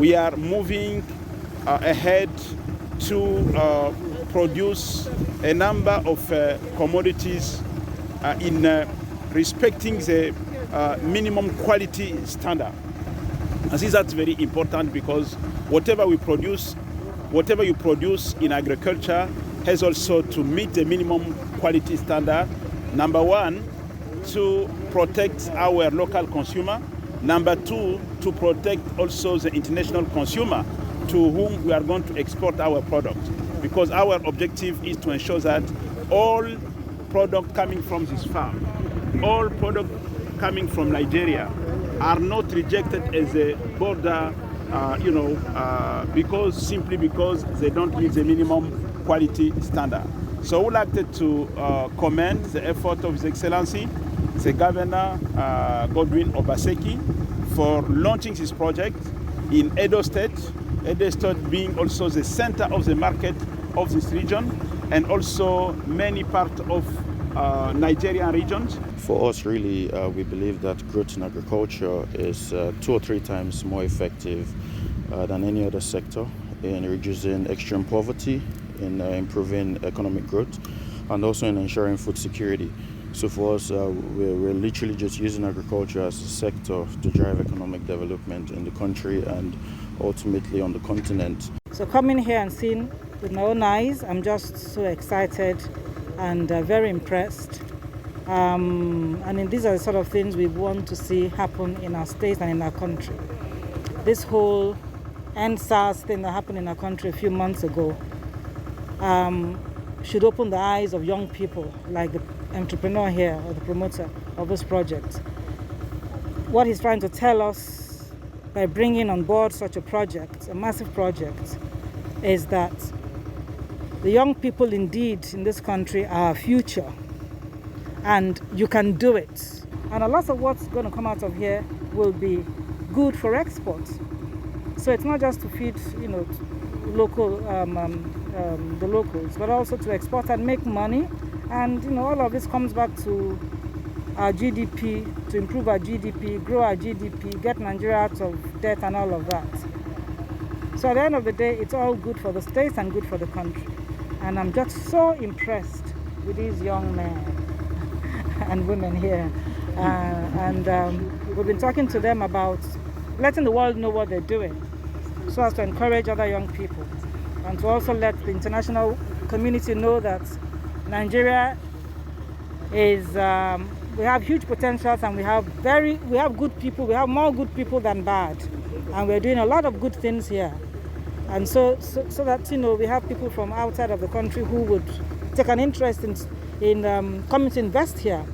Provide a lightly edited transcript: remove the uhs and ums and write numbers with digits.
We are moving ahead to produce a number of commodities in respecting the minimum quality standard. I think that's very important because whatever you produce in agriculture has also to meet the minimum quality standard. Number one, to protect our local consumer. Number two, to protect also the international consumer to whom we are going to export our product. Because our objective is to ensure that all product coming from this farm, all product coming from Nigeria are not rejected as a border, simply because they don't meet the minimum quality standard. So I would like to commend the effort of His Excellency, the Governor Godwin Obaseki, for launching this project in Edo State. Edo State being also the center of the market of this region, and also many parts of Nigerian regions. For us, really, we believe that growth in agriculture is 2 or 3 times more effective than any other sector in reducing extreme poverty, in improving economic growth, and also in ensuring food security. So for us, we're literally just using agriculture as a sector to drive economic development in the country and ultimately on the continent. So coming here and seeing with my own eyes, I'm just so excited and very impressed. These are the sort of things we want to see happen in our state and in our country. This whole NSAS thing that happened in our country a few months ago should open the eyes of young people like the entrepreneur here or the promoter of this project. What he's trying to tell us by bringing on board such a project, a massive project, is that the young people indeed in this country are our future, and you can do it. And a lot of what's going to come out of here will be good for export. So it's not just to feed, local, the locals, but also to export and make money. And all of this comes back to our GDP, to improve our GDP, grow our GDP, get Nigeria out of debt and all of that. So at the end of the day, it's all good for the states and good for the country. And I'm just so impressed with these young men and women here. We've been talking to them about letting the world know what they're doing, so as to encourage other young people, and to also let the international community know that Nigeria is, we have huge potentials, and we have good people. We have more good people than bad, and we're doing a lot of good things here. And so that we have people from outside of the country who would take an interest in coming to invest here.